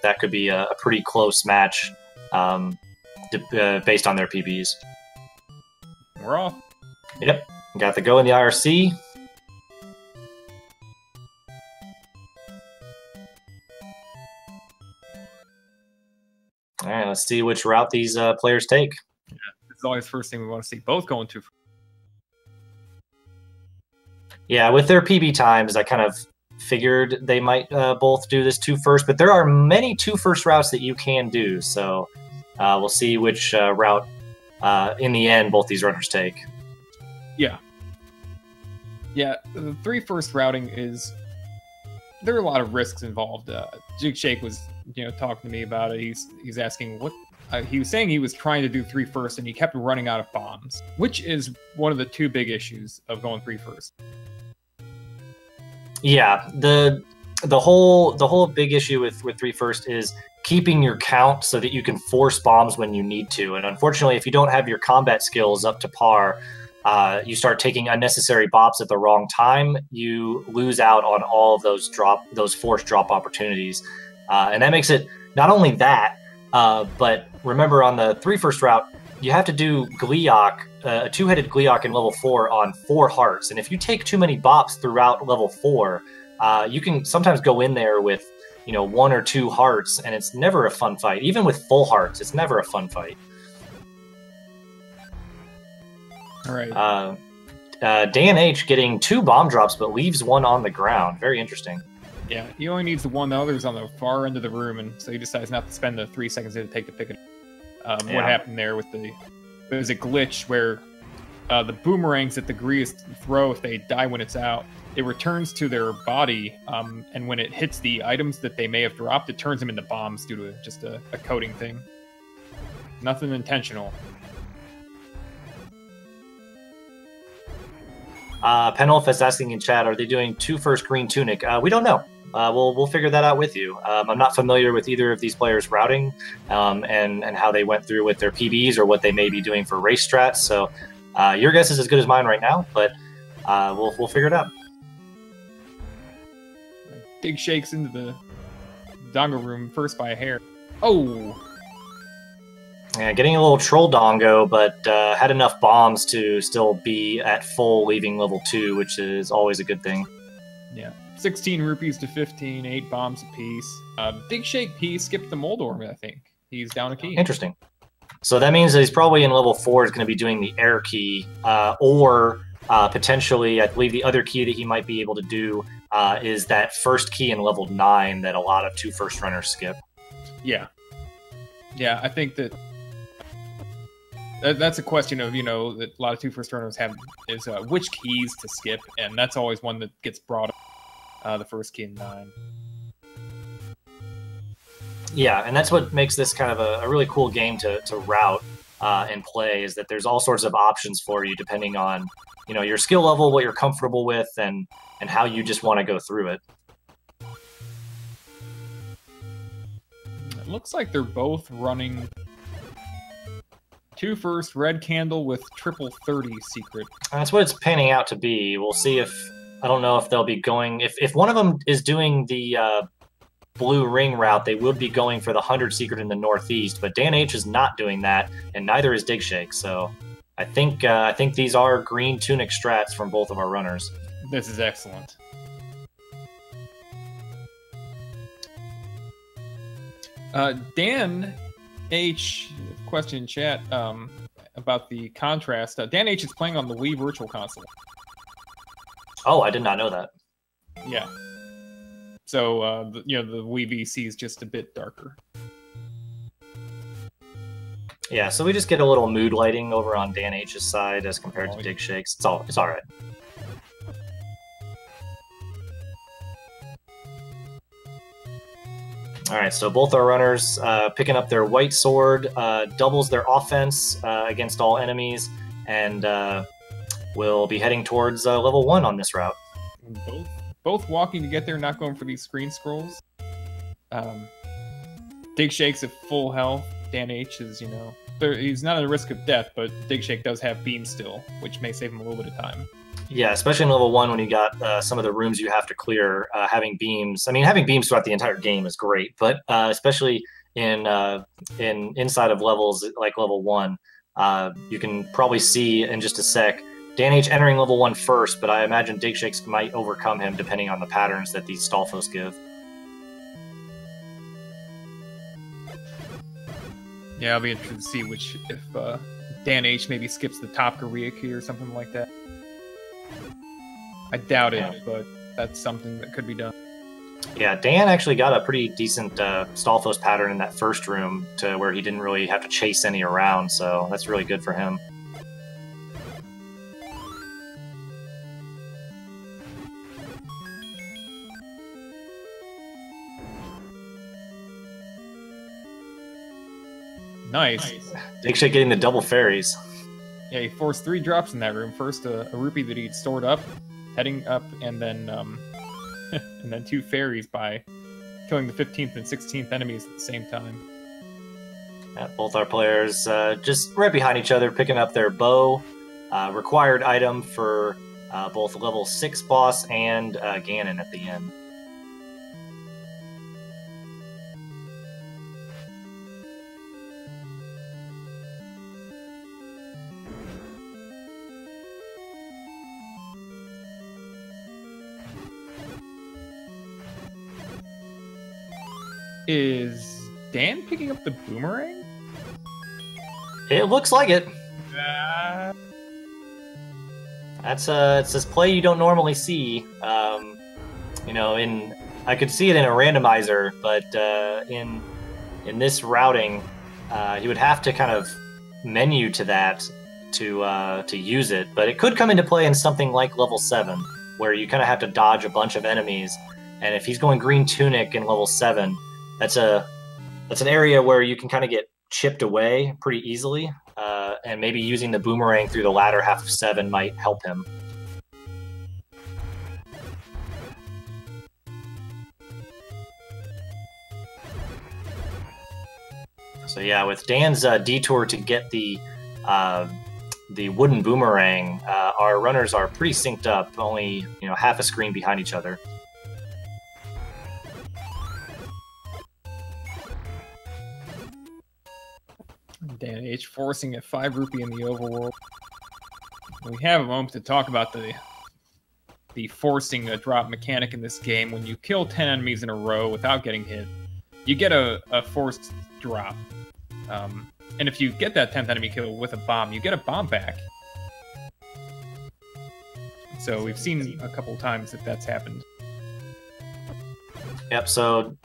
that could be a pretty close match based on their PBs. We're off. Yep, got the go in the IRC. All right, let's see which route these players take. Yeah, this is always the first thing we want to see. Both going to. Yeah, with their PB times, I kind of figured they might both do this 2 first, but there are many 2 first routes that you can do. So we'll see which route in the end both these runners take. Yeah. Yeah, the 3 first routing is... There are a lot of risks involved. Digshake was, talking to me about it. He's asking what he was saying. He was trying to do 3 first, and he kept running out of bombs, which is one of the 2 big issues of going 3 first. Yeah, the whole big issue with 3 first is keeping your count so that you can force bombs when you need to. And unfortunately, if you don't have your combat skills up to par, you start taking unnecessary bops at the wrong time, you lose out on all of those forced drop opportunities. And that makes it not only that, but remember on the 3 first route, you have to do Gleeok, a 2-headed Gleeok in level 4 on 4 hearts. And if you take too many bops throughout level 4, you can sometimes go in there with 1 or 2 hearts, and it's never a fun fight. Even with full hearts, it's never a fun fight. All right. Dan H getting 2 bomb drops, but leaves 1 on the ground. Very interesting. Yeah, he only needs the 1. The other's on the far end of the room, and so he decides not to spend the 3 seconds it take to pick it up. What happened there with there's a glitch where the boomerangs that the Grease throw, if they die when it's out, it returns to their body, and when it hits the items that they may have dropped, it turns them into bombs due to just a coding thing. Nothing intentional. Penolf is asking in chat, are they doing 2 first green tunic? We don't know. We'll figure that out with you. I'm not familiar with either of these players' routing and how they went through with their PBs or what they may be doing for race strats. So your guess is as good as mine right now, but we'll figure it out. Digshakes into the dongo room first by a hair. Oh! Yeah, getting a little troll dongo, but had enough bombs to still be at full, leaving level 2, which is always a good thing. Yeah. 16 rupees to 15, 8 bombs apiece. Digshake, he skipped the Moldorm, I think. He's down a key. Interesting. So that means that he's probably in level 4 is going to be doing the air key, or potentially, I believe the other key that he might be able to do is that first key in level 9 that a lot of 2 first runners skip. Yeah. Yeah, I think that's a question of, that a lot of 2 first runners have is which keys to skip, and that's always one that gets brought up. The first key in 9. Yeah, and that's what makes this kind of a really cool game to route and play, is that there's all sorts of options for you depending on your skill level, what you're comfortable with, and how you just want to go through it. It looks like they're both running 2 first red candle with triple 30 secret. That's what it's panning out to be. We'll see if... I don't know if they'll be going... If one of them is doing the blue ring route, they will be going for the 100 secret in the northeast, but Dan H is not doing that, and neither is Digshake, so I think these are green tunic strats from both of our runners. This is excellent. Dan H, question in chat about the contrast. Dan H is playing on the Wii Virtual Console. Oh, I did not know that. Yeah. So, the Wii VC is just a bit darker. Yeah, so we just get a little mood lighting over on Dan H's side as compared to Digshake's. It's all right. All right, so both our runners picking up their white sword, doubles their offense against all enemies, and we'll be heading towards level 1 on this route. Both walking to get there, not going for these screen scrolls. Digshake's at full health. Dan H is, he's not at a risk of death, but Digshake does have beam still, which may save him a little bit of time. Yeah, especially in level 1 when you got some of the rooms you have to clear. Having beams, I mean, having beams throughout the entire game is great, but especially in inside of levels like level 1, you can probably see in just a sec Dan H entering level 1 first, but I imagine digshakes might overcome him depending on the patterns that these Stalfos give. Yeah, I'll be interested to see if Dan H maybe skips the top Korea key or something like that. I doubt it, but that's something that could be done. Yeah, Dan actually got a pretty decent Stalfos pattern in that first room to where he didn't really have to chase any around, so that's really good for him. Nice. Digshake getting the double fairies. Yeah, he forced 3 drops in that room. First, a rupee that he'd stored up, heading up, and then and then 2 fairies by killing the 15th and 16th enemies at the same time. Yeah, both our players just right behind each other, picking up their bow. Required item for both level 6 boss and Ganon at the end. Is Dan picking up the boomerang? It looks like it. That's it's this play you don't normally see. You know, I could see it in a randomizer, but in this routing, you would have to kind of menu to that to use it. But it could come into play in something like level 7, where you kind of have to dodge a bunch of enemies. And if he's going green tunic in level 7, that's an area where you can kind of get chipped away pretty easily, and maybe using the boomerang through the latter half of 7 might help him. So yeah, with Dan's detour to get the wooden boomerang, our runners are pretty synced up, only half a screen behind each other. Dan H forcing a 5 rupee in the overworld. We have a moment to talk about the forcing a drop mechanic in this game. When you kill 10 enemies in a row without getting hit, you get a forced drop. And if you get that 10th enemy kill with a bomb, you get a bomb back. So we've seen a couple times that that's happened. Yep, so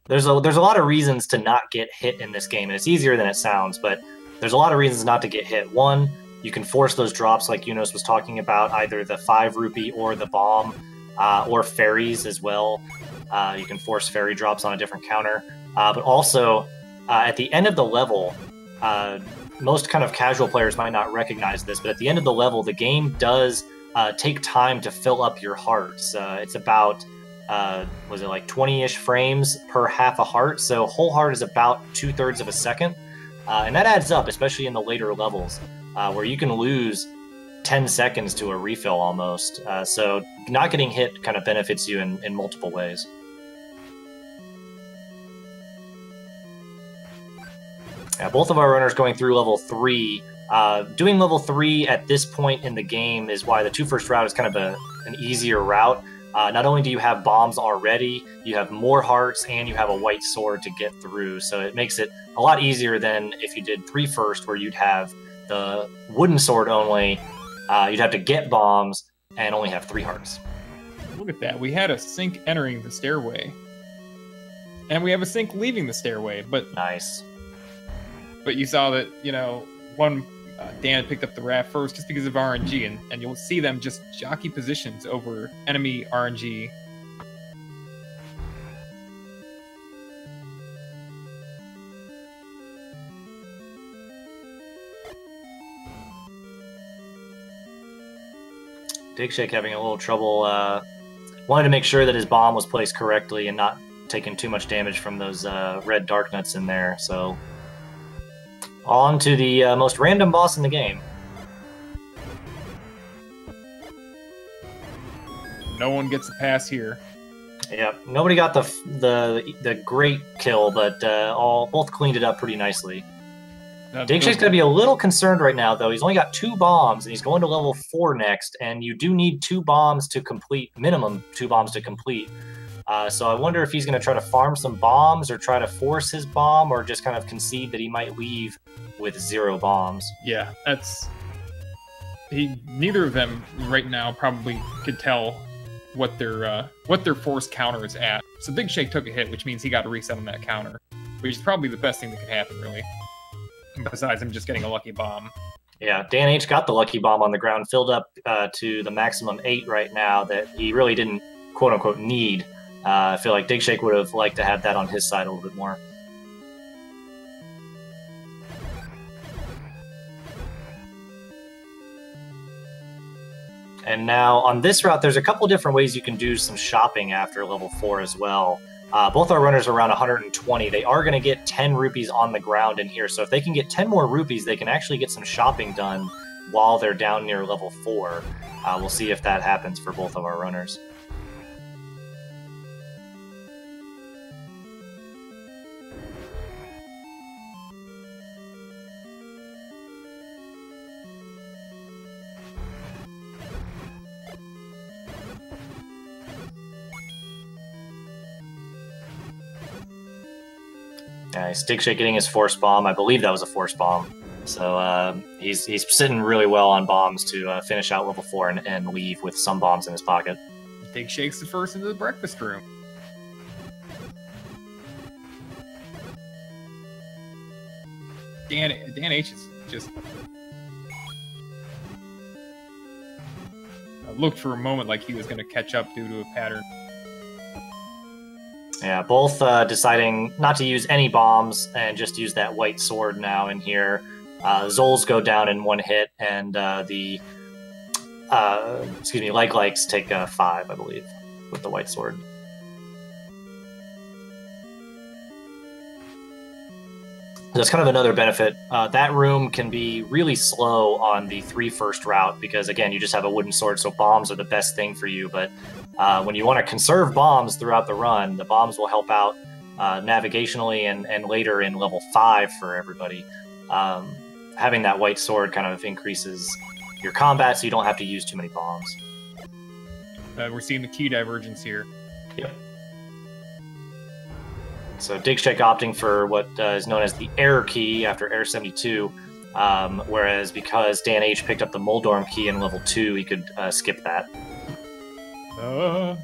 there's a lot of reasons to not get hit in this game, and it's easier than it sounds, but there's a lot of reasons not to get hit. One, you can force those drops like Yunus was talking about, either the 5 rupee or the bomb, or fairies as well. You can force fairy drops on a different counter. But also, at the end of the level, most kind of casual players might not recognize this, but at the end of the level, the game does take time to fill up your hearts. It's about, was it like 20-ish frames per half a heart? So whole heart is about 2/3 of a second. And that adds up, especially in the later levels, where you can lose 10 seconds to a refill almost. So not getting hit kind of benefits you in multiple ways. Yeah, both of our runners going through level 3. Doing level 3 at this point in the game is why the 2 first route is kind of an easier route. Not only do you have bombs already, you have more hearts, and you have a white sword to get through. So it makes it a lot easier than if you did 3 first, where you'd have the wooden sword only. You'd have to get bombs and only have 3 hearts. Look at that. We had a sync entering the stairway. And we have a sync leaving the stairway. But nice. But you saw that, Dan had picked up the raft first just because of RNG, and you'll see them just jockey positions over enemy RNG. Digshake having a little trouble. Wanted to make sure that his bomb was placed correctly and not taking too much damage from those red dark nuts in there. So on to the most random boss in the game. no one gets a pass here. Yep, nobody got the great kill, but both cleaned it up pretty nicely. Digshake's going to be a little concerned right now, though. He's only got 2 bombs, and he's going to level 4 next, and you do need 2 bombs to complete, minimum 2 bombs to complete. So I wonder if he's going to try to farm some bombs or try to force his bomb or just kind of concede that he might leave with 0 bombs. Yeah, neither of them right now probably could tell what their force counter is at. So Digshake took a hit, which means he got a reset on that counter, which is probably the best thing that could happen, really. Besides him just getting a lucky bomb. Yeah, Dan H got the lucky bomb on the ground, filled up to the maximum 8 right now that he really didn't, quote-unquote, need. I feel like Digshake would have liked to have that on his side a little bit more. And now on this route, there's a couple different ways you can do some shopping after level 4 as well. Both our runners are around 120. They are going to get 10 rupees on the ground in here. So if they can get 10 more rupees, they can actually get some shopping done while they're down near level 4. We'll see if that happens for both of our runners. Nice. Digshake getting his force bomb. I believe that was a force bomb. So he's sitting really well on bombs to finish out level 4 and leave with some bombs in his pocket. Digshake's the first into the breakfast room. Dan H is just looked for a moment like he was going to catch up due to a pattern. Yeah, both deciding not to use any bombs and just use that white sword now in here. Zols go down in 1 hit, and the leg likes take 5, I believe, with the white sword. That's kind of another benefit. That room can be really slow on the 3 first route because, again, you just have a wooden sword, so bombs are the best thing for you. But when you want to conserve bombs throughout the run, the bombs will help out navigationally and later in level 5 for everybody. Having that white sword kind of increases your combat, so you don't have to use too many bombs. We're seeing the key divergence here. Yep. So Digshake opting for what is known as the error key after error 72, whereas because Dan H picked up the Moldorm key in level 2, he could skip that. I'm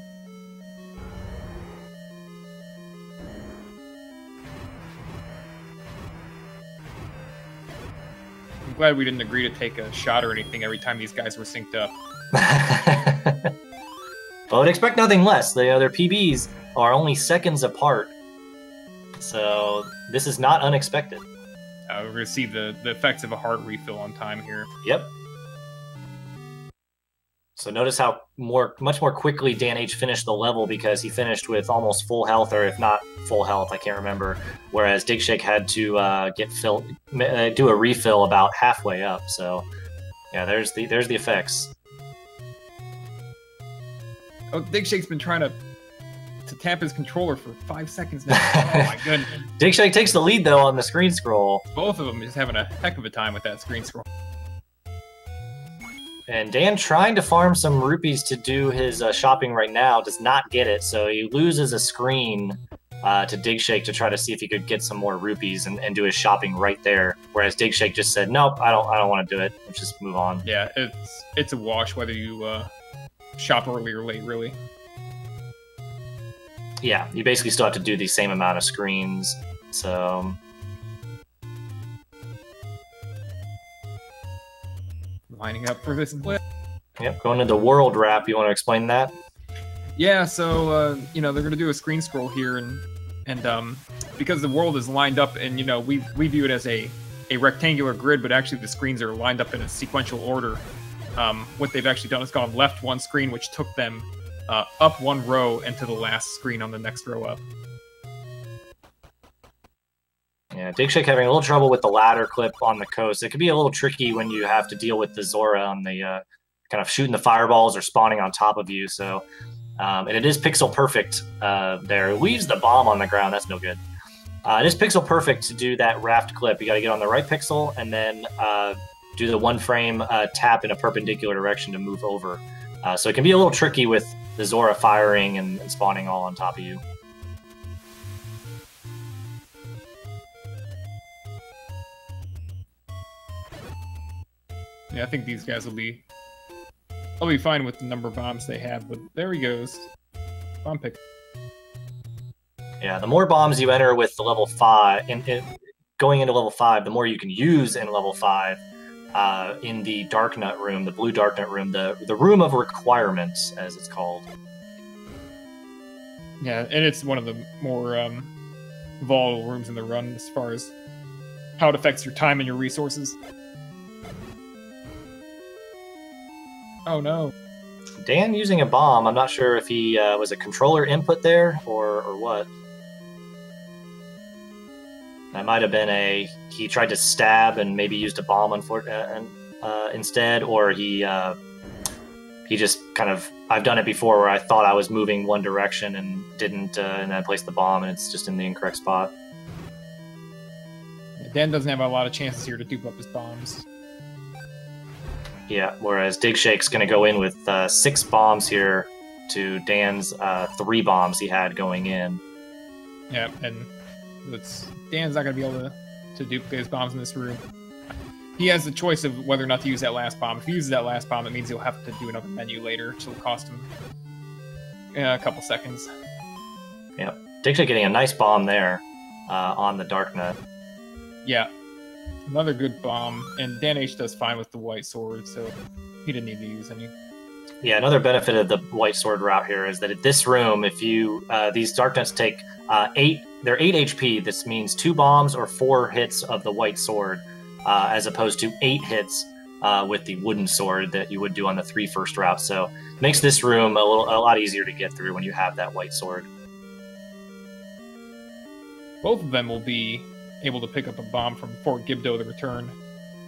glad we didn't agree to take a shot or anything every time these guys were synced up. I would expect nothing less. Their PBs are only seconds apart. So this is not unexpected. We're going to see the effects of a heart refill on time here. Yep. So notice how much more quickly Dan H finished the level because he finished with almost full health, or if not full health, I can't remember. Whereas Digshake had to do a refill about halfway up. So yeah, there's the effects. Oh, Digshake's been trying to tap his controller for 5 seconds now. Oh my goodness. Digshake takes the lead though on the screen scroll. Both of them just having a heck of a time with that screen scroll. And Dan trying to farm some rupees to do his shopping right now does not get it, so he loses a screen to Digshake to try to see if he could get some more rupees and do his shopping right there. Whereas Digshake just said, "Nope, I don't want to do it. Let's just move on." Yeah, it's a wash whether you shop early or late, really. Yeah, you basically still have to do the same amount of screens, so... Lining up for this clip. Yep, going into world wrap, you want to explain that? Yeah, so, they're going to do a screen scroll here, and because the world is lined up, and, we view it as a rectangular grid, but actually the screens are lined up in a sequential order. What they've actually done is gone left 1 screen, which took them up 1 row and to the last screen on the next row up. Yeah, Digshake having a little trouble with the ladder clip on the coast. It could be a little tricky when you have to deal with the Zora on the kind of shooting the fireballs or spawning on top of you. So, and it is pixel perfect there. It leaves the bomb on the ground. That's no good. It is pixel perfect to do that raft clip. You got to get on the right pixel and then do the 1 frame tap in a perpendicular direction to move over. So it can be a little tricky with the Zora firing and spawning all on top of you. Yeah, I think these guys will be... I'll be fine with the number of bombs they have, but there he goes. Bomb pick. Yeah, the more bombs you enter with the level 5, going into level 5, the more you can use in level 5 in the Dark Nut room, the blue Dark Nut room, the room of requirements, as it's called. Yeah, and it's one of the more volatile rooms in the run as far as how it affects your time and your resources. Oh no. Dan using a bomb. I'm not sure if he was a controller input there or what. That might have been he tried to stab and maybe used a bomb instead, or he just kind of, I've done it before where I thought I was moving one direction and didn't, and I placed the bomb and it's just in the incorrect spot. Yeah, Dan doesn't have a lot of chances here to dupe up his bombs. Yeah, whereas Digshake's going to go in with 6 bombs here to Dan's 3 bombs he had going in. Yeah, and Dan's not going to be able to duplicate his bombs in this room. He has the choice of whether or not to use that last bomb. If he uses that last bomb, it means he'll have to do another menu later, which will cost him a couple seconds. Yeah, Digshake getting a nice bomb there on the Dark Nut. Yeah. Another good bomb, and Dan H does fine with the white sword, so he didn't need to use any. Yeah, another benefit of the white sword route here is that at this room, if you these Dark Nuts take 8 HP. This means 2 bombs or 4 hits of the white sword, as opposed to 8 hits with the wooden sword that you would do on the 3 first route. So makes this room a lot easier to get through when you have that white sword. Both of them will be able to pick up a bomb from Fort Gibdo the return.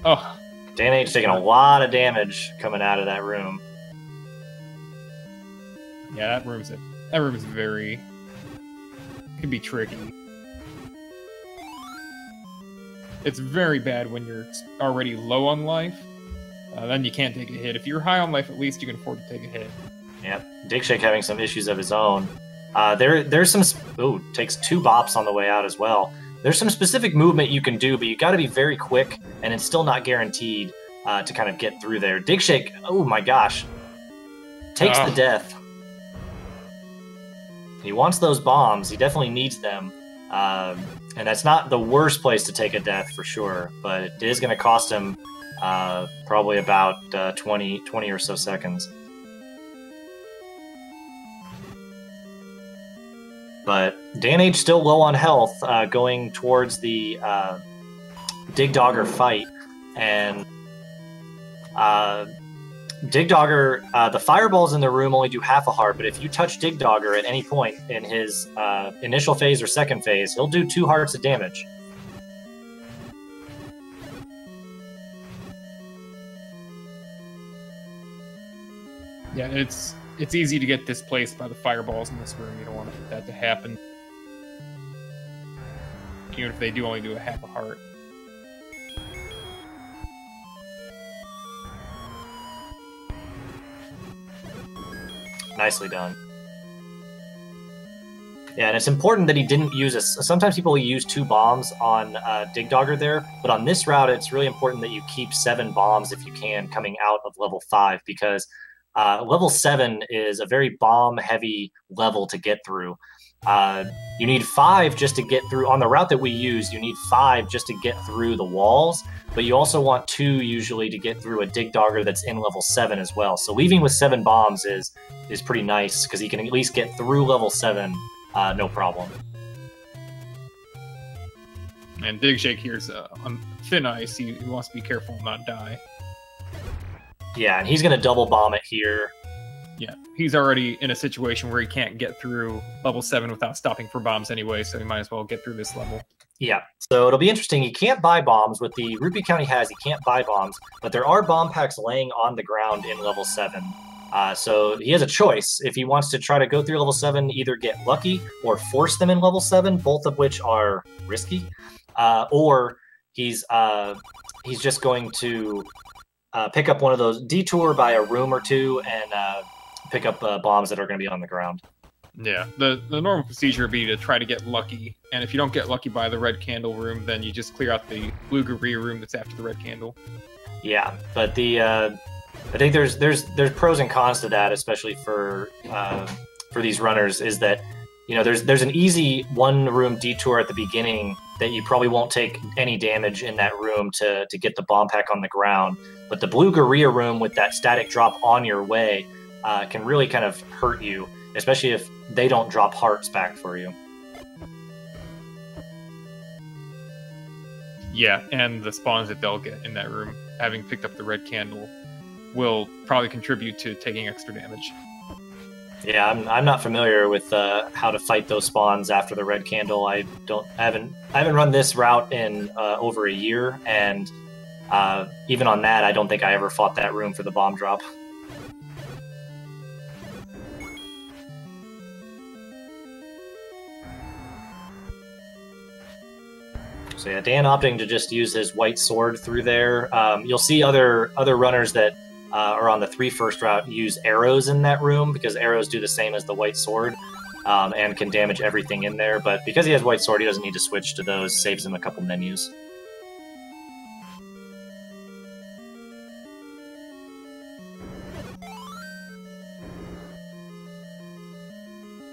Oh, Dan H taking a lot of damage coming out of that room. Yeah, that room is very, can be tricky. It's very bad when you're already low on life. Then you can't take a hit. If you're high on life, at least you can afford to take a hit. Yep, Digshake having some issues of his own. There's some. Ooh, takes 2 bops on the way out as well. There's some specific movement you can do, but you got to be very quick, and it's still not guaranteed to kind of get through there. Digshake, oh my gosh, takes the death. He wants those bombs. He definitely needs them. And that's not the worst place to take a death for sure, but it is going to cost him probably about 20 or so seconds. But Dan H still low on health, going towards the Dig Dogger fight, and Dig Dogger, the fireballs in the room only do half a heart, but if you touch Dig Dogger at any point in his initial phase or second phase, he'll do 2 hearts of damage. Yeah, it's easy to get displaced by the fireballs in this room. You don't want that to happen, even if they do only do a half a heart. Nicely done. Yeah, and it's important that he didn't use sometimes people use 2 bombs on Dig Dogger there, but on this route, it's really important that you keep 7 bombs if you can coming out of level 5, because level 7 is a very bomb-heavy level to get through. You need 5 just to get through. On the route that we use, you need 5 just to get through the walls, but you also want 2 usually to get through a Dig Dogger that's in level 7 as well. So leaving with 7 bombs is pretty nice, because he can at least get through level 7 no problem. And Digshake here's on thin ice. He wants to be careful and not die. Yeah, and he's going to double bomb it here. Yeah, he's already in a situation where he can't get through level 7 without stopping for bombs anyway, so he might as well get through this level. Yeah, so it'll be interesting. He can't buy bombs. With the rupee count he has, he can't buy bombs, but there are bomb packs laying on the ground in level 7. So he has a choice. If he wants to try to go through level 7, either get lucky or force them in level 7, both of which are risky, or he's just going to pick up one of those, detour by a room or two, and pick up bombs that are going to be on the ground. Yeah, the normal procedure would be to try to get lucky, and if you don't get lucky by the red candle room, then you just clear out the blue Guerrilla room that's after the red candle. Yeah, but I think there's pros and cons to that, especially for these runners. Is that there's an easy one room detour at the beginning that you probably won't take any damage in that room to get the bomb pack on the ground, but the blue Guerrilla room with that static drop on your way can really kind of hurt you, especially if they don't drop hearts back for you. Yeah, and the spawns that they'll get in that room, having picked up the red candle, will probably contribute to taking extra damage. Yeah, I'm not familiar with how to fight those spawns after the red candle. I haven't run this route in over a year, and even on that, I don't think I ever fought that room for the bomb drop. So yeah, Dan opting to just use his white sword through there. You'll see other runners that are on the 3 first route use arrows in that room, because arrows do the same as the white sword and can damage everything in there. But because he has white sword, he doesn't need to switch to those. Saves him a couple menus.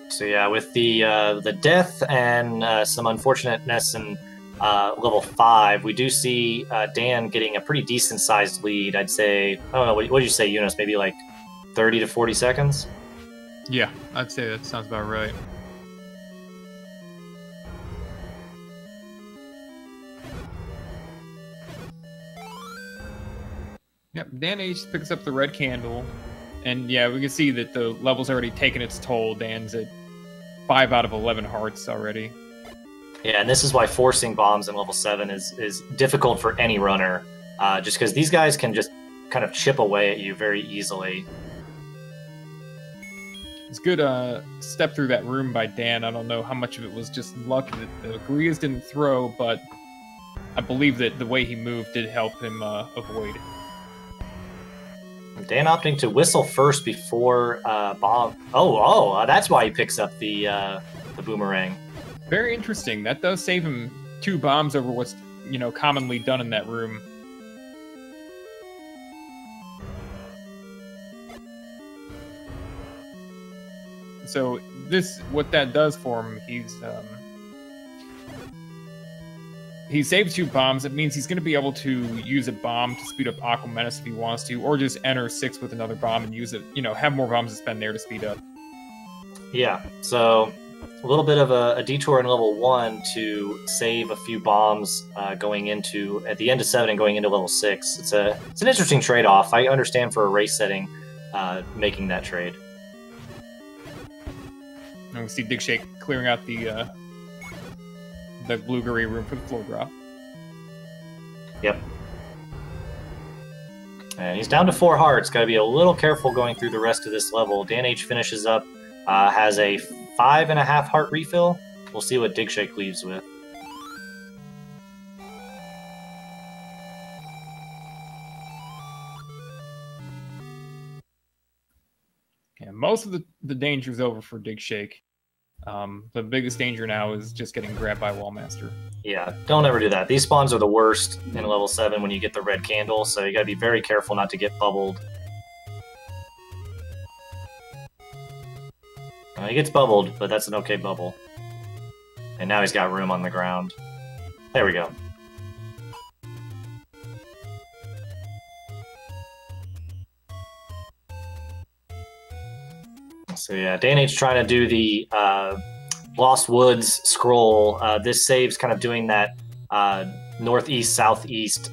So yeah, with the death and some unfortunateness and level 5, we do see Dan getting a pretty decent sized lead. I'd say, I don't know, what did you say, Eunice? Maybe like 30 to 40 seconds? Yeah, I'd say that sounds about right. Yep, Dan H picks up the red candle, and yeah, we can see that the level's already taken its toll. Dan's at 5 out of 11 hearts already. Yeah, and this is why forcing bombs in level 7 is difficult for any runner, just because these guys can just kind of chip away at you very easily. It's a good step through that room by Dan. I don't know how much of it was just luck that the Guerrillas didn't throw, but I believe that the way he moved did help him avoid. Dan opting to whistle first before bomb. Oh, that's why he picks up the boomerang. Very interesting. That does save him 2 bombs over what's, commonly done in that room. So what that does for him, he saved 2 bombs. It means he's going to be able to use a bomb to speed up Aqua Menace if he wants to, or just enter 6 with another bomb and use it, have more bombs to spend there to speed up. Yeah, so a little bit of a detour in level 1 to save a few bombs going into at the end of 7 and going into level 6. It's an interesting trade-off. I understand for a race setting making that trade. And we see digshake clearing out the blue Guerrilla room for the floor drop. Yep. And he's down to 4 hearts. Got to be a little careful going through the rest of this level. Dan H finishes up, has a 5.5 heart refill. We'll see what digshake leaves with. Yeah, most of the danger's over for digshake. The biggest danger now is just getting grabbed by Wallmaster. Yeah, don't ever do that. These spawns are the worst in level 7 when you get the red candle, so you gotta be very careful not to get bubbled. He gets bubbled, but that's an okay bubble. And now he's got room on the ground. There we go. So yeah, Dan H trying to do the Lost Woods scroll. This saves kind of doing that northeast, southeast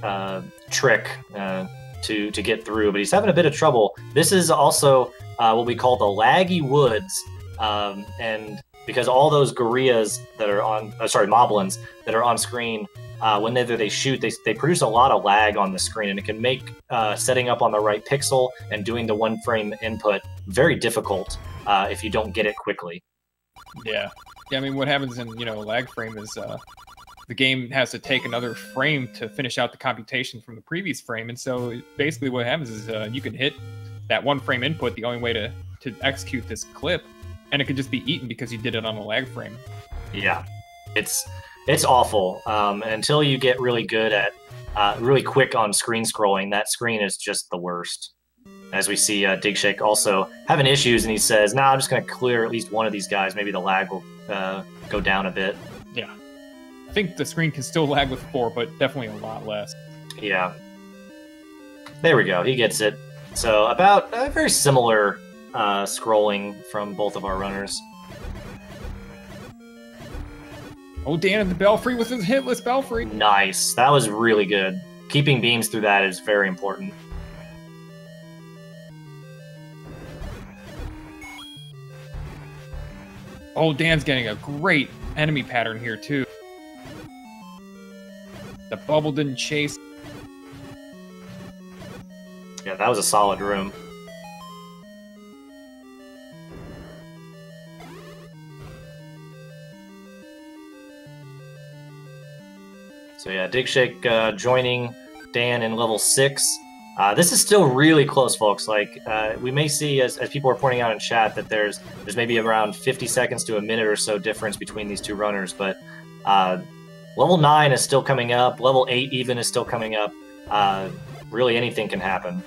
trick to get through, but he's having a bit of trouble. This is also what we call the laggy woods, and because all those gorillas that are on, moblins that are on screen, whenever they shoot, they produce a lot of lag on the screen, and it can make setting up on the right pixel and doing the 1 frame input very difficult if you don't get it quickly. Yeah. I mean, what happens in a lag frame is the game has to take another frame to finish out the computation from the previous frame, and so basically what happens is you can hit that 1 frame input the only way to execute this clip, and it could just be eaten because you did it on a lag frame. Yeah, it's awful. Until you get really good at really quick on screen scrolling, that screen is just the worst. As we see digshake also having issues, and he says, "Nah, I'm just going to clear at least one of these guys. Maybe the lag will go down a bit." Yeah. I think the screen can still lag with 4, but definitely a lot less. Yeah. There we go. He gets it. So about very similar scrolling from both of our runners. Oh, Dan and the Belfry with his hitless Belfry. Nice. That was really good. Keeping beams through that is very important. Oh, Dan's getting a great enemy pattern here, too. The bubble didn't chase. Yeah, that was a solid room. So yeah, digshake joining Dan in level 6. This is still really close, folks. Like we may see, as people are pointing out in chat, that there's maybe around 50 seconds to a minute or so difference between these two runners. But level 9 is still coming up. Level 8 even is still coming up. Really, anything can happen.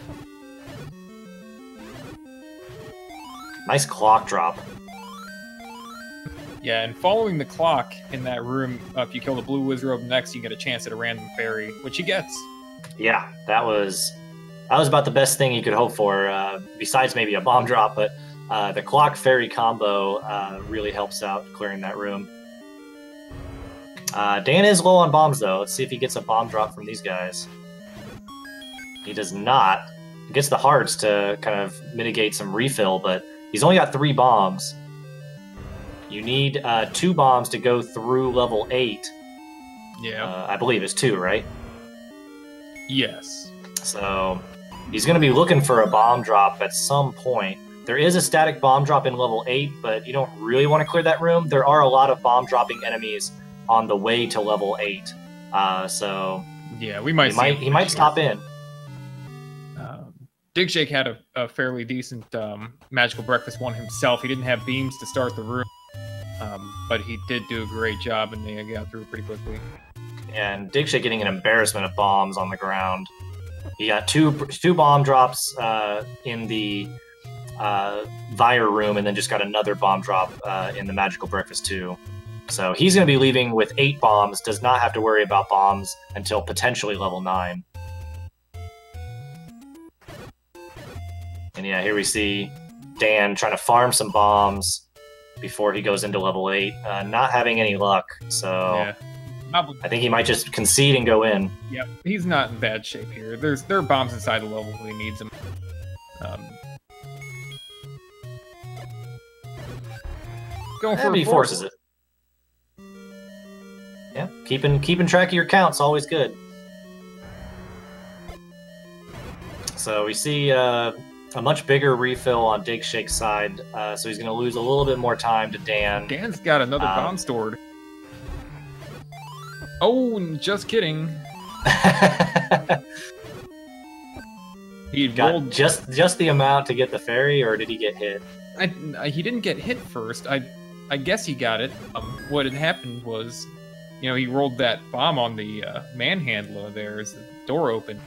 Nice clock drop. Yeah, and following the clock in that room, if you kill the blue wizard next, you get a chance at a random fairy, which he gets. Yeah, that was about the best thing you could hope for, besides maybe a bomb drop, but the clock fairy combo really helps out clearing that room. Dan is low on bombs, though. Let's see if he gets a bomb drop from these guys. He does not. He gets the hearts to kind of mitigate some refill, but he's only got 3 bombs. You need 2 bombs to go through level 8. Yeah. I believe it's 2, right? Yes. So he's going to be looking for a bomb drop at some point. There is a static bomb drop in level 8, but you don't really want to clear that room. There are a lot of bomb dropping enemies on the way to level 8. So yeah, we might he might stop in. Digshake had a fairly decent magical breakfast one himself. He didn't have beams to start the room, but he did do a great job, and they got through pretty quickly. And digshake getting an embarrassment of bombs on the ground. He got two bomb drops in the Vire room, and then just got another bomb drop in the magical breakfast too. So he's going to be leaving with 8 bombs. Does not have to worry about bombs until potentially level 9. And yeah, here we see Dan trying to farm some bombs before he goes into level 8. Not having any luck, so yeah. I think he might just concede and go in. Yep, he's not in bad shape here. There are bombs inside the level when he needs them. Going for he forces it. Yeah, keeping track of your counts always good. So we see a much bigger refill on digshake's side, so he's going to lose a little bit more time to Dan. Dan's got another bomb stored. Oh, just kidding. He got just the amount to get the fairy, or did he get hit? He didn't get hit first. I guess he got it. What had happened was, he rolled that bomb on the manhandler there as the door opened.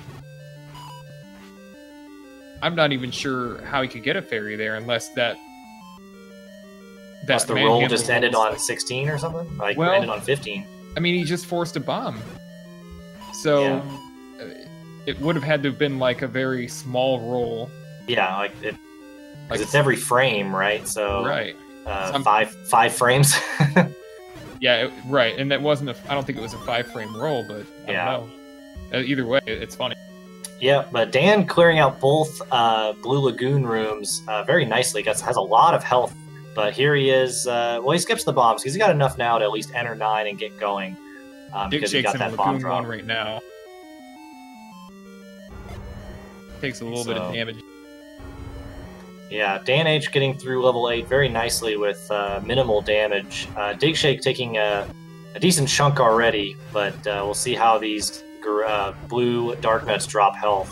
I'm not even sure how he could get a fairy there unless that the roll just ended on 16 or something? Like, well, ended on 15. I mean, he just forced a bomb. So, yeah. It would have had to have been like a very small roll. Yeah, because it's every frame, right? So, right. 5 frames. Yeah, right. And that wasn't I don't think it was a 5-frame roll, but I don't know. Either way, it's funny. Yeah, but Dan clearing out both Blue Lagoon rooms very nicely. Has a lot of health But here he is. Well, he skips the bombs because he's got enough now to at least enter 9 and get going. Because he got that bomb drop. 1 right now. Takes a little bit of damage. Yeah, Dan H getting through level 8 very nicely with minimal damage. Digshake taking a decent chunk already, but we'll see how these blue Dark Nuts drop health.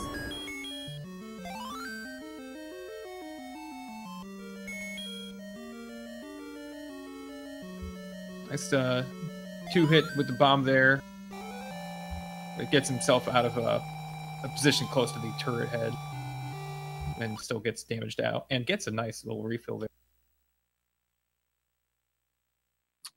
Nice 2-hit with the bomb there. It gets himself out of a position close to the turret head. And still gets damaged out. And gets a nice little refill there.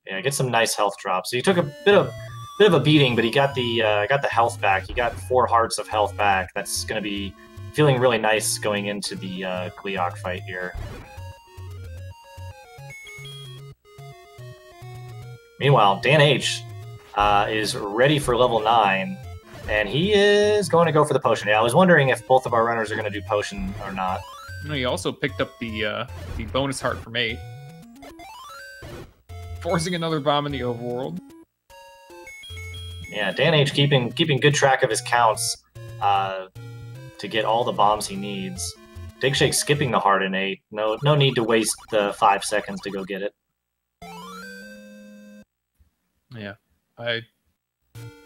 Yeah, gets some nice health drops. So he took a bit of a beating, but he got the health back. He got 4 hearts of health back. That's going to be feeling really nice going into the Gleeok fight here. Meanwhile, Dan H is ready for level 9, and he is going to go for the potion. Yeah, I was wondering if both of our runners are going to do potion or not. No, he also picked up the bonus heart from 8. Forcing another bomb in the overworld. Yeah, Dan H keeping good track of his counts to get all the bombs he needs. Digshake skipping the heart in 8. No need to waste the 5 seconds to go get it. Yeah,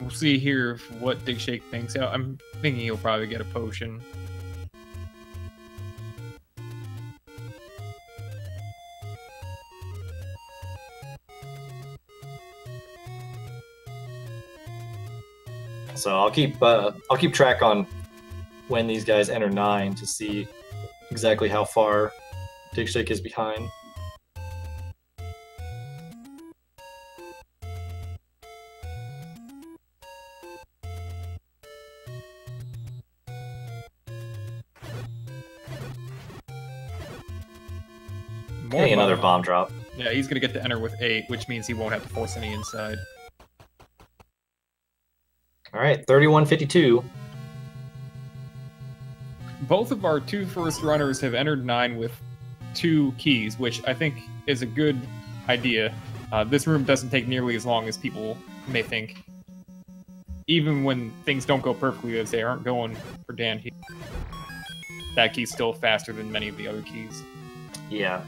we'll see here what Digshake thinks. I'm thinking he'll probably get a potion. So I'll keep track on when these guys enter 9 to see exactly how far Digshake is behind. Getting another bomb drop. Yeah, he's gonna get to enter with 8, which means he won't have to force any inside. All right, 31-52. Both of our 2 first runners have entered 9 with 2 keys, which I think is a good idea. This room doesn't take nearly as long as people may think. Even when things don't go perfectly as they aren't going for Dan here. That key's still faster than many of the other keys. Yeah.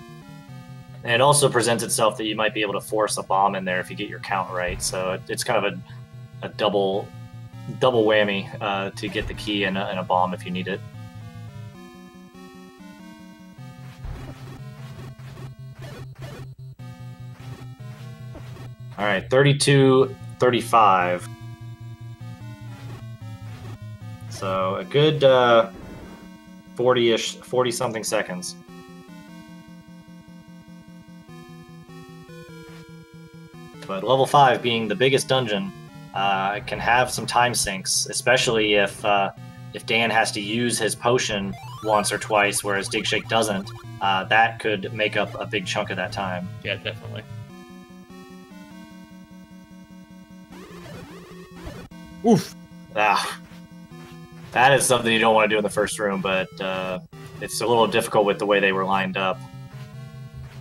And it also presents itself that you might be able to force a bomb in there if you get your count right. So it's kind of a double whammy to get the key and a bomb if you need it. All right, 32-35. So a good 40-something seconds. But level 5 being the biggest dungeon can have some time sinks, especially if Dan has to use his potion once or twice, whereas Digshake doesn't. That could make up a big chunk of that time. Yeah, definitely. Oof. That is something you don't want to do in the first room, but it's a little difficult with the way they were lined up.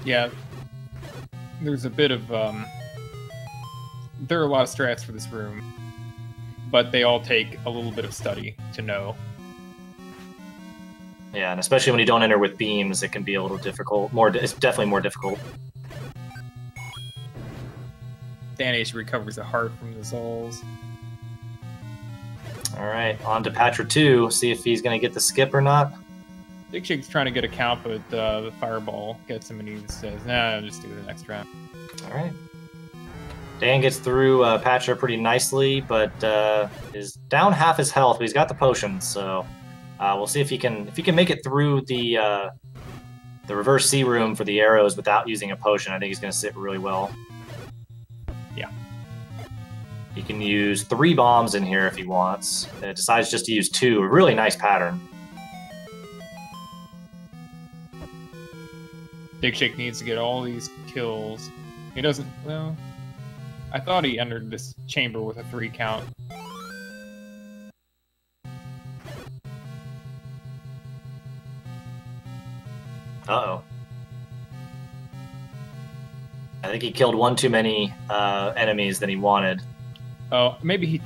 Yeah. There's a bit of... There are a lot of strats for this room, but they all take a little bit of study to know. Yeah, and especially when you don't enter with beams, it can be a little difficult. It's definitely more difficult. Dan H recovers a heart from the Zolls. Alright, on to Patra 2, see if he's going to get the skip or not. Digshake's trying to get a count, but the fireball gets him and he says, nah, I'll just do the next round. Alright. Dan gets through Patra pretty nicely, but is down half his health, but he's got the potion, so we'll see if he can make it through the reverse C room for the arrows without using a potion. I think he's going to sit really well. Yeah. He can use 3 bombs in here if he wants. Decides just to use 2. A really nice pattern. Digshake needs to get all these kills. He doesn't... Well... I thought he entered this chamber with a 3 count. Uh-oh. think he killed one too many enemies than he wanted. Oh, maybe he...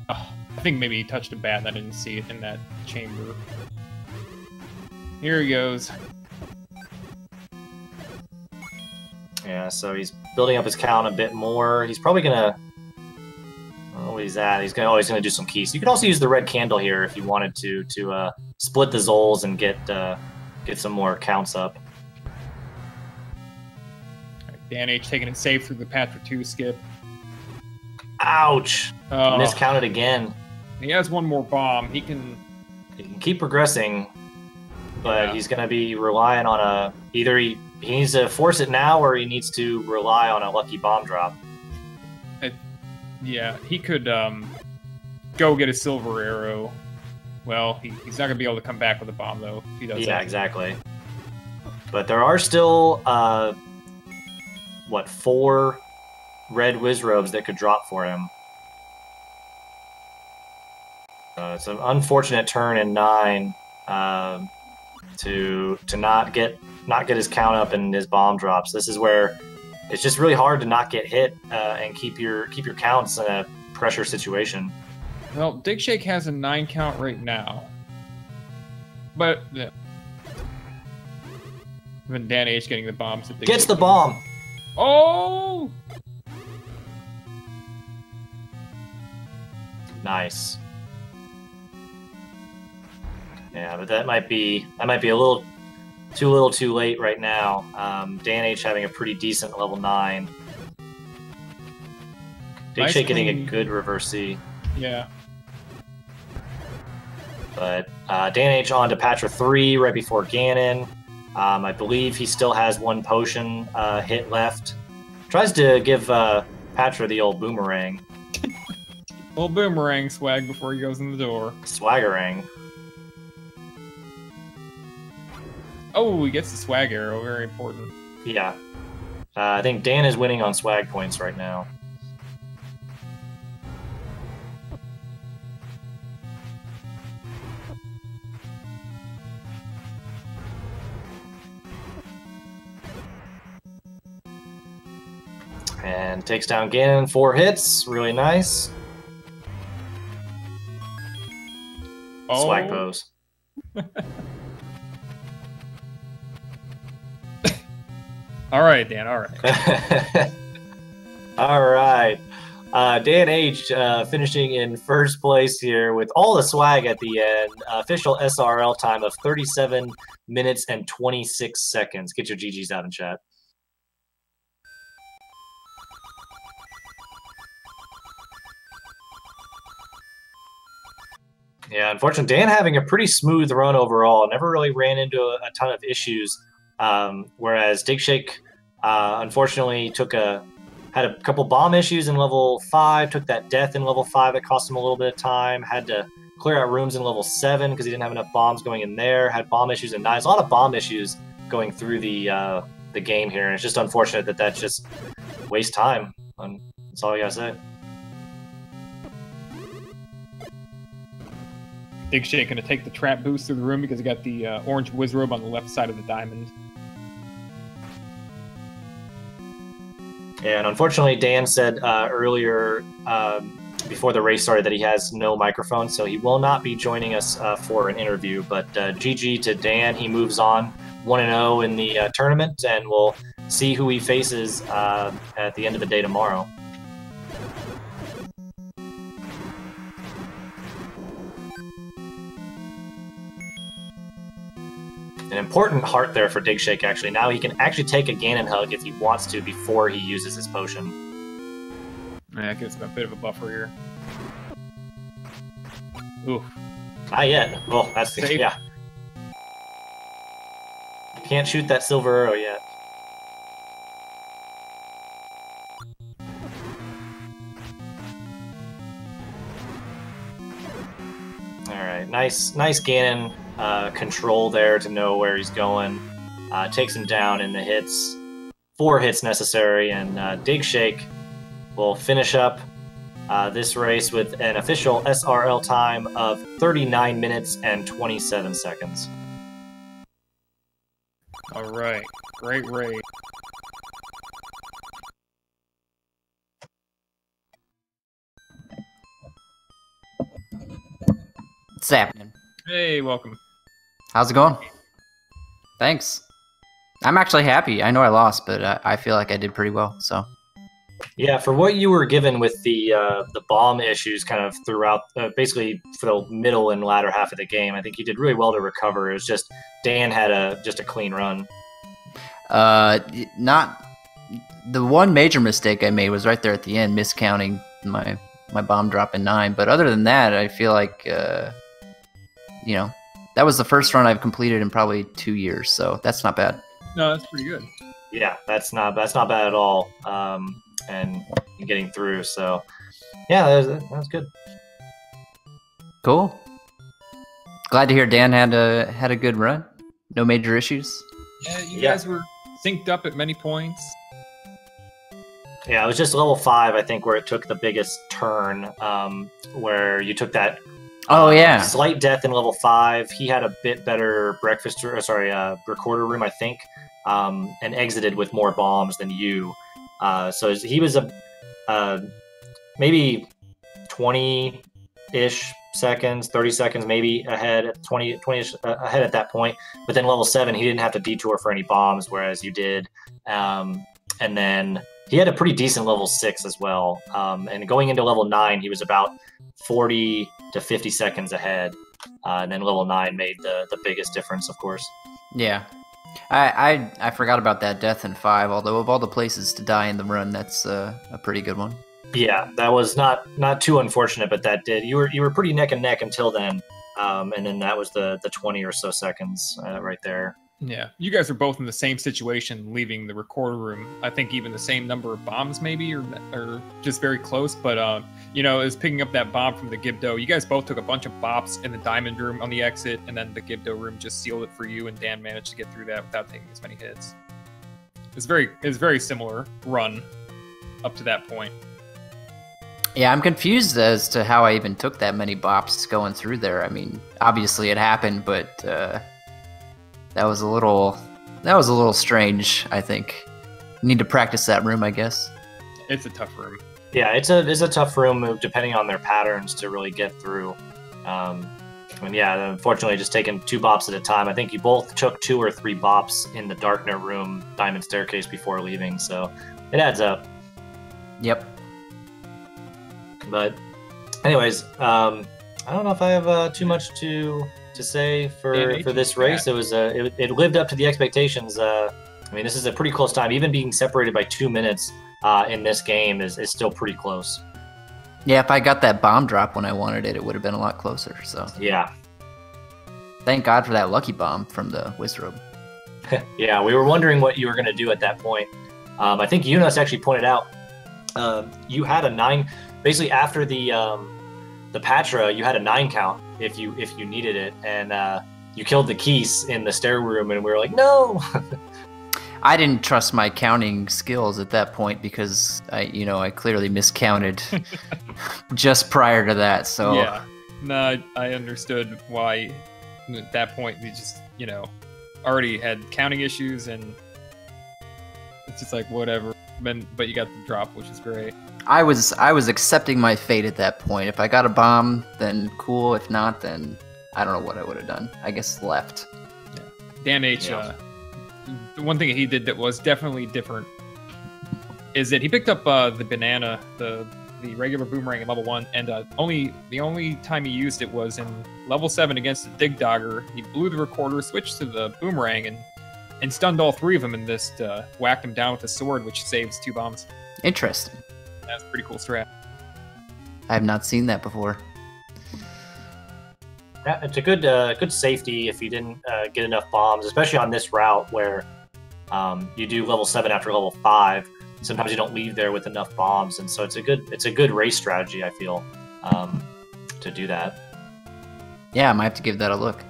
I think maybe he touched a bat and I didn't see it in that chamber. Here he goes. Yeah, so he's building up his count a bit more. He's probably gonna... Oh, what he's at? He's gonna do some keys. You could also use the red candle here if you wanted to split the Zols and get some more counts up. Dan H taking it safe through the Patra 2 skip. Ouch! Miscounted again. He has one more bomb. He can keep progressing, but he's going to be relying on a... Either he needs to force it now, or he needs to rely on a lucky bomb drop. Yeah, he could go get a silver arrow. Well, he's not going to be able to come back with a bomb, though, if he does that. Yeah, exactly. But there are still, 4 red Wizrobes that could drop for him. It's an unfortunate turn in 9 to not get his count up and his bomb drops. This is where it's just really hard to not get hit and keep your counts in a pressure situation. Well, Digshake has a 9 count right now, but even Dan H getting the bombs. Gets the bomb. Oh, nice. Yeah, but that might be a little too late right now. Dan H having a pretty decent level 9. Digshake getting a good reverse C. Yeah. But Dan H on to Patra 3 right before Ganon. I believe he still has 1 potion hit left. Tries to give Patra the old boomerang. Old boomerang swag before he goes in the door. Swaggerang. Oh, he gets the swag arrow. Very important. Yeah. I think Dan is winning on swag points right now. And takes down Ganon, 4 hits. Really nice. Oh. Swag pose. All right, Dan. All right. All right. Dan H finishing in first place here with all the swag at the end. Official SRL time of 37 minutes and 26 seconds. Get your GGs out in chat. Yeah, unfortunately, Dan having a pretty smooth run overall. Never really ran into a ton of issues. Whereas Digshake, unfortunately, had a couple bomb issues in level 5, took that death in level 5 that cost him a little bit of time, had to clear out rooms in level 7 because he didn't have enough bombs going in there, had bomb issues in 9. There's a lot of bomb issues going through the game here, and it's just unfortunate that just wastes time. That's all I gotta say. Digshake going to take the trap boost through the room because he got the orange Wizrobe on the left side of the diamond. And unfortunately, Dan said earlier before the race started that he has no microphone, so he will not be joining us for an interview. But GG to Dan. He moves on 1-0 in the tournament, and we'll see who he faces at the end of the day tomorrow. An important heart there for Digshake, actually. Now he can actually take a Ganon hug if he wants to before he uses his potion. Yeah, it gives him a bit of a buffer here. Ooh. Not yet. Well, that's the... Yeah. Can't shoot that silver arrow yet. Alright, nice Ganon control there to know where he's going. Takes him down in the hits. 4 hits necessary, and Digshake will finish up this race with an official SRL time of 39 minutes and 27 seconds. All right, great race. What's happening? Hey, welcome. How's it going? Thanks. I'm actually happy. I know I lost, but I feel like I did pretty well. So. Yeah, for what you were given with the bomb issues kind of throughout, basically for the middle and latter half of the game, I think you did really well to recover. It was just Dan had just a clean run. Not the one major mistake I made was right there at the end, miscounting my bomb drop in 9. But other than that, I feel like you know, that was the first run I've completed in probably 2 years, so that's not bad. No, that's pretty good. Yeah, that's not bad at all. And getting through, so yeah, that was good. Cool. Glad to hear Dan had a good run. No major issues. Yeah, you guys were synced up at many points. Yeah, it was just level 5, I think, where it took the biggest turn, where you took that slight death in level 5. He had a bit better recorder room, I think, and exited with more bombs than you. So he was maybe 20-ish seconds, 30 seconds maybe ahead, 20-ish ahead at that point. But then level 7, he didn't have to detour for any bombs, whereas you did. And then he had a pretty decent level 6 as well. And going into level 9, he was about 40 to 50 seconds ahead. And then level 9 made the biggest difference, of course. Yeah. I forgot about that death in 5, although of all the places to die in the run, that's a pretty good one. Yeah, that was not too unfortunate, but that did. You were pretty neck and neck until then, and then that was the 20 or so seconds right there. Yeah, you guys are both in the same situation, leaving the recorder room. I think even the same number of bombs, maybe, or just very close. But you know, is picking up that bomb from the Gibdo. You guys both took a bunch of bops in the diamond room on the exit, and then the Gibdo room just sealed it for you. And Dan managed to get through that without taking as many hits. It's very similar run up to that point. Yeah, I'm confused as to how I even took that many bops going through there. I mean, obviously it happened, but that was a little strange, I think. Need to practice that room, I guess. It's a tough room. Yeah, it's a tough room, depending on their patterns, to really get through. And yeah, unfortunately, just taking 2 bops at a time. I think you both took 2 or 3 bops in the Darknet room, Diamond Staircase, before leaving, so it adds up. Yep. But anyways, I don't know if I have too much to say for this race. It was it lived up to the expectations. I mean, this is a pretty close time. Even being separated by 2 minutes in this game is still pretty close. Yeah, if I got that bomb drop when I wanted it, it would have been a lot closer. So yeah, thank God for that lucky bomb from the Wizrobe. Yeah, we were wondering what you were going to do at that point. I think Eunice actually pointed out you had a 9. Basically, after the Patra, you had a 9 count if you needed it, and you killed the Keese in the stair room, and we were like, no. I didn't trust my counting skills at that point because I clearly miscounted just prior to that. So yeah, no, I understood why at that point we just already had counting issues, and it's just like whatever. But you got the drop, which is great. I was accepting my fate at that point. If I got a bomb, then cool. If not, then I don't know what I would have done. I guess left. Yeah. Dan H. Yeah. The one thing he did that was definitely different is that he picked up the banana, the regular boomerang in level 1, and the only time he used it was in level 7 against the Dig Dogger. He blew the recorder, switched to the boomerang, and stunned all 3 of them, and just whacked them down with a sword, which saves 2 bombs. Interesting. That's a pretty cool strat. I have not seen that before. Yeah, it's a good safety if you didn't get enough bombs, especially on this route where you do level 7 after level 5. Sometimes you don't leave there with enough bombs, and so it's a good race strategy, I feel, to do that. Yeah, I might have to give that a look.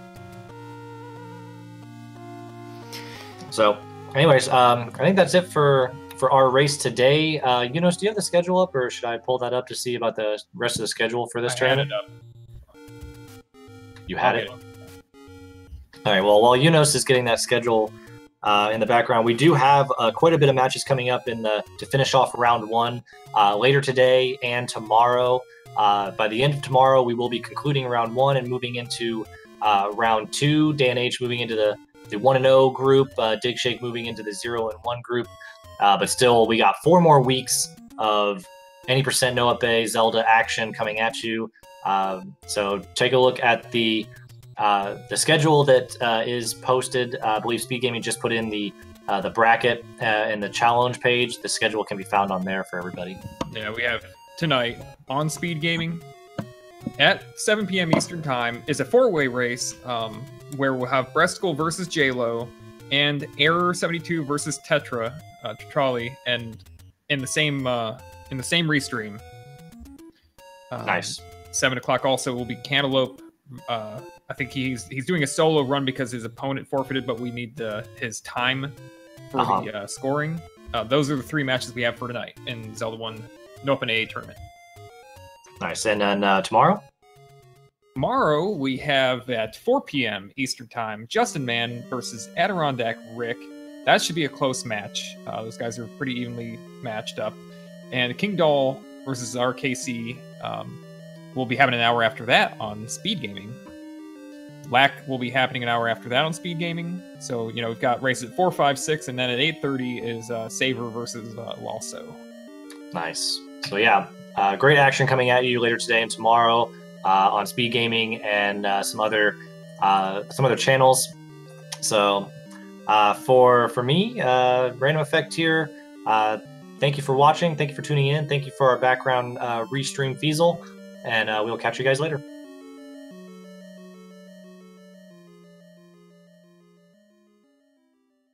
So, anyways, I think that's it for our race today. Eunice, do you have the schedule up, or should I pull that up to see about the rest of the schedule for this tournament? Had it up. You had it? All right, well, while Eunice is getting that schedule in the background. We do have quite a bit of matches coming up to finish off round 1 later today and tomorrow. By the end of tomorrow, we will be concluding round 1 and moving into round 2. Dan H moving into the 1-0 group, Digshake moving into the 0-1 group. But still, we got 4 more weeks of any % no Up+A Zelda action coming at you. So take a look at the schedule that is posted. I believe Speed Gaming just put in the bracket and the challenge page. The schedule can be found on there for everybody. Yeah, we have tonight on Speed Gaming at 7 p.m. Eastern Time is a 4-way race where we'll have Breasticle versus JLo and Error 72 versus Tetrali, and in the same restream. Nice. 7 o'clock also will be Cantaloupe. I think he's doing a solo run because his opponent forfeited, but we need his time for the scoring. Those are the 3 matches we have for tonight in Zelda 1 No Up+A tournament. Nice. And then tomorrow? Tomorrow we have at 4 p.m. Eastern Time, Justin Man versus Adirondack Rick. That should be a close match. Those guys are pretty evenly matched up. And King Doll versus RKC will be happening an hour after that on Speed Gaming. LAC will be happening an hour after that on Speed Gaming. So, we've got races at 4, 5, 6, and then at 8:30 is Saver versus Lalso. Nice. So, yeah, great action coming at you later today and tomorrow on Speed Gaming and some other channels. So, for me, Random Effect here. Thank you for watching. Thank you for tuning in. Thank you for our background restream Feasel. And we'll catch you guys later.